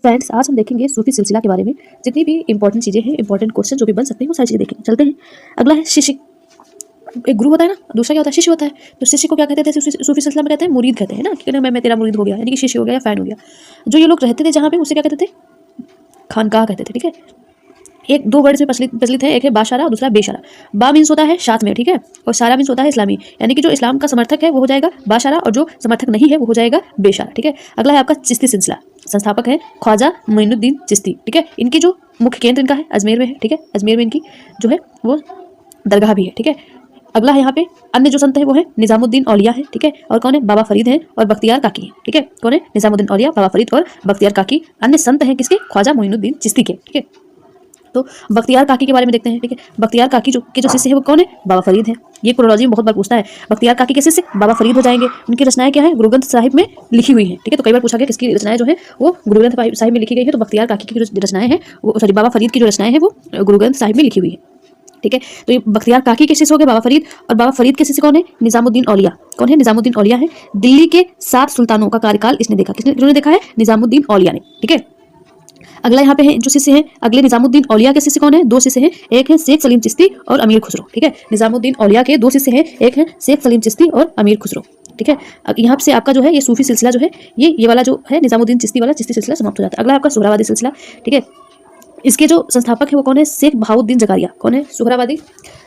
Friends, आज हम देखेंगे सूफी सिलसिला के बारे में। जितनी भी इंपॉर्टेंट चीज़ें हैं, इंपॉर्टेंट क्वेश्चन जो भी बन सकते हैं, वो सारी चीज़ें देखेंगे। चलते हैं। अगला है शिष्य। एक गुरु होता है ना, दूसरा क्या होता है, शिष्य होता है। तो शिष्य को क्या कहते थे सूफी सिलसिला में, कहते हैं मुरीद कहते हैं ना, कि मैं तेरा मुरीद हो गया, यानी कि शिष्य हो गया या फैन हो गया। जो ये लोग रहते थे जहाँ पे, उसे क्या कहते थे, खानकाह कहते थे। ठीक है, एक दो वर्ड से प्रचलित है, एक है बाशारा और दूसरा बेशारा। बा मीन्स होता है साथ में, ठीक है, और सारा मीन्स होता है इस्लामी, यानी कि जो इस्लाम का समर्थक है वो हो जाएगा बाशारा और जो समर्थक नहीं है वो हो जाएगा बेशारा। ठीक है, अगला है आपका चिश्ती सिलसिला। संस्थापक है ख्वाजा मोइनुद्दीन चिश्ती। ठीक है, इनकी जो मुख्य केंद्र इनका है अजमेर में है। ठीक है, अजमेर में इनकी जो है वो दरगाह भी है। ठीक है, अगला है यहाँ पे अन्य जो संत है वो है निजामुद्दीन औलिया है। ठीक है, और कौन है, बाबा फरीद हैं और बख्तियार काकी है। ठीक है, कौन है, निजामुद्दीन औलिया, बाबा फरीद और बख्तियार काकी अन्य संत हैं किसके, ख्वाजा मोइनुद्दीन चिश्ती के। ठीक है, तो बख्तियार काकी के बारे में देखते हैं। ठीक है, बख्तियार काकी जो शिष्य है वो कौन है, बाबा फरीद है। ये क्रोलॉजी में बहुत बार पूछता है, बख्तियार काकी के शिष्य बाबा फरीद हो जाएंगे। उनकी रचनाएं क्या है, गुरु ग्रंथ साहिब में लिखी हुई है। ठीक है, तो कई बार पूछा गया किसकी रचनाएं जो है वो गुरु ग्रंथ साहिब में लिखी गई है, तो बख्तियार काकी की जो रचनाएं हैं वो, सॉरी, बाबा फरीद की जो रचनाएं हैं वो गुरु ग्रंथ साहिब में लिखी हुई है। ठीक है, तो ये बख्तियार काकी के शिष्य हो गए बाबा फरीद, और बाबा फरीद के शिष्य कौन है, निजामुद्दीन औलिया। कौन है, निजामुद्दीन औलिया है। दिल्ली के 7 सुल्तानों का कार्यकाल इसने देखा। किसने देखा है, निजामुद्दीन औलिया ने। ठीक है, अगला यहाँ पे है जो शिष्य हैं, अगले निजामुद्दीन औलिया के शिष्य कौन है, 2 शिष्य हैं, एक है शेख सलीम चिश्ती और अमीर खुसरो। ठीक है, निजामुद्दीन औलिया के 2 शिष्य हैं, एक है शेख सलीम चिश्ती और अमीर खुसरो। ठीक है, यहाँ से आपका जो है ये सूफी सिलसिला जो है ये वाला जो है निजामुद्दीन चिश्ती वाला चिश्ती सिलसिला समाप्त हो जाता है। अगला आपका सुहरावादी सिलसिला। ठीक है, इसके जो संस्थापक है वो कौन है, शेख बहाउद्दीन जकारिया। कौन है, सुहरावादी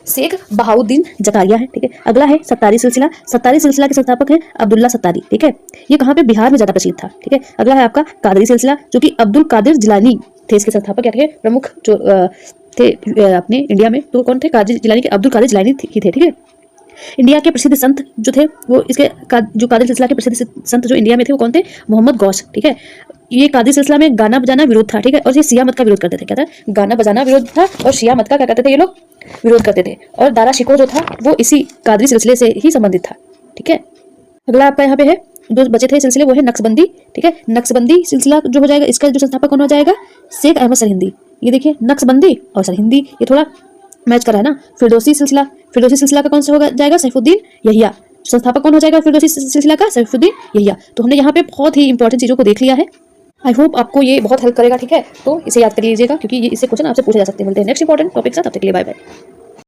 शेख बहाउद्दीन जकारिया है। ठीक है, अगला है सत्तारी सिलसिला। सत्तारी सिलसिला के संस्थापक है अब्दुल्ला सत्तारी। ठीक है, ये कहाँ पे, बिहार में ज्यादा प्रचलित था। ठीक है, अगला है आपका कादरी सिलसिला, जो कि अब्दुल कादिर जिलानी थे इसके संस्थापक, क्या थे, प्रमुख जो थे अपने इंडिया में, तो कौन थे, कादिर जिलानी के, अब्दुल कादिर जिलानी ही थे। ठीक है, इंडिया के प्रसिद्ध संत जो थे वो इसके जो कादिर सिलसिला के प्रसिद्ध संत जो इंडिया में थे वो कौन थे, मोहम्मद गौस। ठीक है, ये कादिर सिलसिला में गाना बजाना विरोध था। ठीक है, और ये शिया मत का विरोध करते थे। क्या था, गाना बजाना विरोध था और शिया मत का क्या करते थे ये लोग, विरोध करते थे। और दारा शिकोह जो था वो इसी कादरी सिलसिले से ही संबंधित था। ठीक है, अगला आपका यहाँ पे है, 2 बचे थे सिलसिले, वो है नक्शबंदी। ठीक है, नक्शबंदी सिलसिला जो हो जाएगा, इसका जो संस्थापक कौन हो जाएगा, शेख अहमद सरहिंदी। ये देखिए, नक्शबंदी और सरहिंदी ये थोड़ा मैच कर रहा है ना। फिरदौसी सिलसिला, फिरदौसी सिलसिला का कौन सा हो जाएगा, सैफुद्दीन यहिया। संस्थापक कौन हो जाएगा फिरदौसी सिलसिला का, सैफुद्दीन यहिया। तो हमने यहाँ पे बहुत ही इंपॉर्टेंट चीज़ों को देख लिया है। आई होप आपको ये बहुत हेल्प करेगा। ठीक है, तो इसे याद कर लीजिएगा क्योंकि ये इससे क्वेश्चन आपसे पूछे जा सकते हैं। मिलते हैं नेक्स्ट इंपॉर्टेंट टॉपिक के साथ, तब तक के लिए बाय बाय।